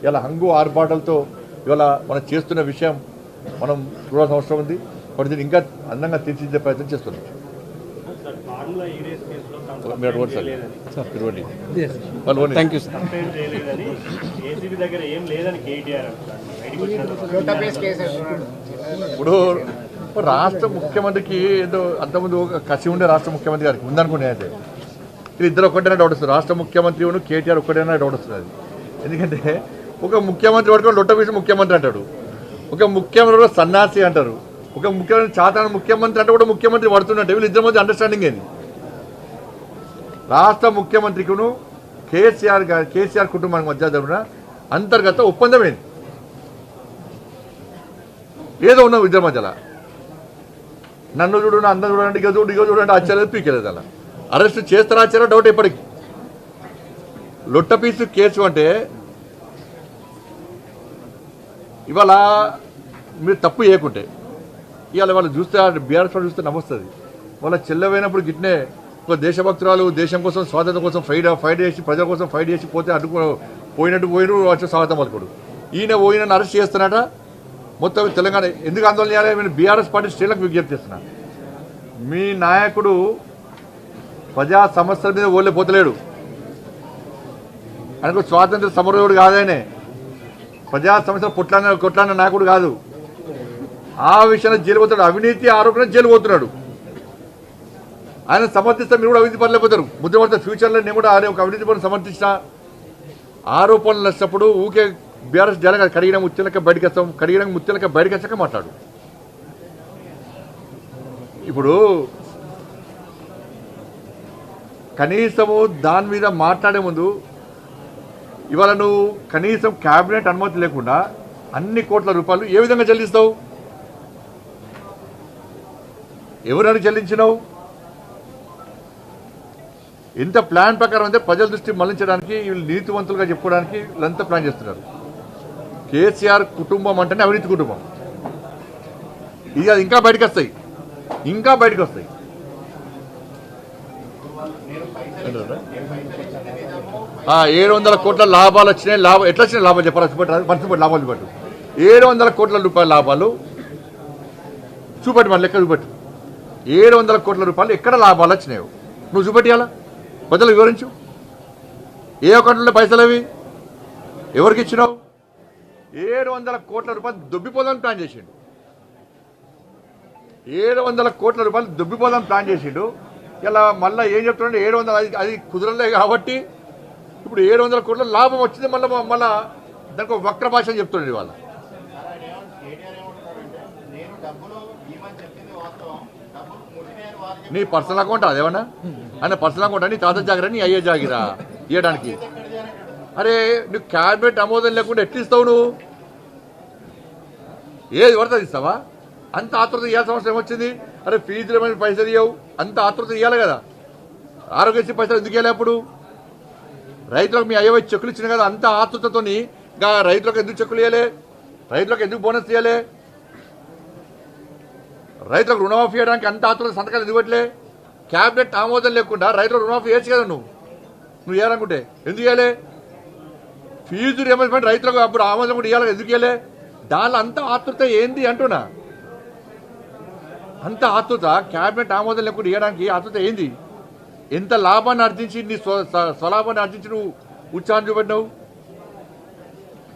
ఇలా హంగు ఆర్భాటాలతో ఇవాళ మనం చేస్తున్న విషయం మనం చూడాల్సిన అవసరం ఉంది. కాబట్టి దీన్ని ఇంకా అందంగా తీర్చిదిద్దే ప్రయత్నం చేస్తున్నాం. ఇప్పుడు రాష్ట్ర ముఖ్యమంత్రికి ఏదో అంతకుముందు కసి ఉండే రాష్ట్ర ముఖ్యమంత్రి గారికి ఉందనుకునే అయితే ఇద్దరు ఒక్కటైనా డౌట్ వస్తుంది. రాష్ట్ర ముఖ్యమంత్రి కేటీఆర్ ఒక్కటైనా డౌట్ వస్తుంది. ఎందుకంటే ఒక ముఖ్యమంత్రి పట్టుకొని లొట్టపీసి ముఖ్యమంత్రి అంటాడు, ఒక ముఖ్యమంత్రి సన్నాసి అంటారు, ఒక ముఖ్యమంత్రి చాతాన ముఖ్యమంత్రి అంటే కూడా ముఖ్యమంత్రి పడుతున్నట్టు వీళ్ళిద్దరి మధ్య అండర్స్టాండింగ్ ఏంది? రాష్ట్ర ముఖ్యమంత్రికిను కేసీఆర్ కుటుంబానికి మధ్య జరిగిన అంతర్గత ఒప్పందం ఏంది? ఏదో ఉన్నాం ఇద్దరి మధ్యలో. నన్ను చూడు, నా అందరూ చూడండి, ఇక చూడండి ఆశ్చర్యలేదు, పీకేలేదు. అలా అరెస్ట్ చేస్తారా ఆచారా డౌట్ ఎప్పటికీ. లొట్టపీసు కేసు అంటే ఇవాళ మీరు తప్పు చేయకుంటే ఇవాళ వాళ్ళు చూస్తే బీఆర్ఎస్ వాళ్ళు చూస్తే నమ్మొస్తుంది. వాళ్ళ చెల్లెమైనప్పుడు గిట్నే ఒక దేశభక్తురాలు దేశం కోసం స్వాతంత్రం కోసం ఫైట్ చేసి ప్రజల కోసం ఫైట్ చేసి పోతే పోయినట్టు వచ్చే స్వాగతం పలుకుడు. ఈయన అరెస్ట్ చేస్తున్నట మొత్తం తెలంగాణ ఎందుకు ఆందోళన చేయాలి? నేను బీఆర్ఎస్ పార్టీ శ్రేణులకు విజ్ఞప్తి చేస్తున్నా. మీ నాయకుడు ప్రజా సమస్యల మీద ఓళ్ళే పోతలేడు. ఆయనకు స్వాతంత్ర సమరయోడు కాదాయనే, ప్రజా సమస్యలు కొట్లాడిన నాయకుడు కాదు. ఆ విషయంలో జైలు పోతాడు, అవినీతి ఆరోపణ జైలు పోతున్నాడు. ఆయన సమర్థిస్తే మీరు కూడా అవినీతి పనులు ముద్రపడితే ఫ్యూచర్లో నేను కూడా ఒక అవినీతి పనులు సమర్థించిన ఆరోపణలు వచ్చినప్పుడు ఊకే బీఆర్ఎస్ జల కడిగిన ముత్యాలక బయటకు వస్తాం, కడిగిన ముత్యాలక బయటకు వచ్చాక మాట్లాడు. ఇప్పుడు కనీసము దాని మీద మాట్లాడే ముందు ఇవాళ నువ్వు కనీసం క్యాబినెట్ అనుమతి లేకుండా అన్ని కోట్ల రూపాయలు ఏ విధంగా చెల్లిస్తావు? ఎవరైనా చెల్లించినావు? ఇంత ప్లాన్ ప్రకారం అయితే ప్రజల దృష్టి మళ్లించడానికి వీళ్ళు నీతివంతులుగా చెప్పుకోవడానికి వీళ్ళంతా ప్లాన్ చేస్తున్నారు. కేసీఆర్ కుటుంబం అంటేనే అవినీతి కుటుంబం. ఇది అది ఇంకా బయటకు వస్తాయి. 700 కోట్ల లాభాలు వచ్చినాయి. ఎట్లా వచ్చినాయి లాభాలు చెప్పాలి? పంచుబడి లాభాలు చూపట్టు. 700 కోట్ల రూపాయల లాభాలు చూపట్టు, మన లెక్క చూపట్టు. 700 కోట్ల రూపాయలు ఎక్కడ లాభాలు వచ్చినాయో నువ్వు చూపెట్టాలా? ప్రజలు వివరించు. ఏ అకౌంట్లో పైసలు అవి ఎవరికి ఇచ్చినావు? 700 కోట్ల రూపాయలు దొబ్బిపోదామని ప్లాన్ చేసిండు. 700 కోట్ల రూపాయలు దొబ్బిపోదామని ప్లాన్ చేసిండు. ఇలా మళ్ళీ ఏం చెప్తున్నాడు? 700 అది కుదరలే కాబట్టి ఇప్పుడు 700 కోట్ల లాభం వచ్చింది. మళ్ళా దానికి ఒక వక్ర భాష చెప్తున్నాడు ఇవాళ. నీ పర్సనల్ అకౌంట్ అదేమన్నా? ఆయన పర్సనల్ అకౌంట్ నీ తాత జాగిరా, నీ అయ్యే జాగిరా ఇవ్వడానికి? అరే నువ్వు క్యాబినెట్ ఆమోదం లేకుండా ఎట్లా ఇస్తావు? నువ్వు ఏది పడుతుంది ఇస్తావా? అంత ఆతృత ఇవ్వాల్సిన అవసరం ఏమొచ్చింది? అరే ఫీజులు ఏమైనా పైసలు ఇవ్వవు, అంత ఆతృత ఇవ్వాలి కదా. ఆరోగ్యశ్రీ పైసలు ఎందుకు ఇవ్వాలి? అప్పుడు రైతులకు మీ అయ్యవై చెక్కులు ఇచ్చిన కదా, అంత ఆతృతతో రైతులకు ఎందుకు చెక్కులు ఇవ్వలే? రైతులకు ఎందుకు బోనస్ ఇవ్వలే? రైతులకు రుణమాఫీ చేయడానికి అంత ఆతృత సంతకాలు ఎందుకు పెట్టలే? క్యాబినెట్ ఆమోదం లేకుండా రైతులకు రుణమాఫీ చేయొచ్చు కదా. నువ్వు ఇవ్వాలనుకుంటే ఎందుకు ఇవ్వలే? ఫీజు రియంబర్స్మెంట్ రైతులకు అప్పుడు ఆమోదం కూడా ఇవ్వాలి, ఎందుకు ఇవ్వలే? దానిలో అంత ఆతృత ఏంది అంటున్నా. అంత ఆతృత క్యాబినెట్ ఆమోదం లేకుండా ఇవ్వడానికి ఆతృత ఏంది? ఎంత లాభాన్ని ఆర్జించి నీ స్వలాభాన్ని ఆర్జించి నువ్వు ఉత్సాహం చూపెట్టినావు?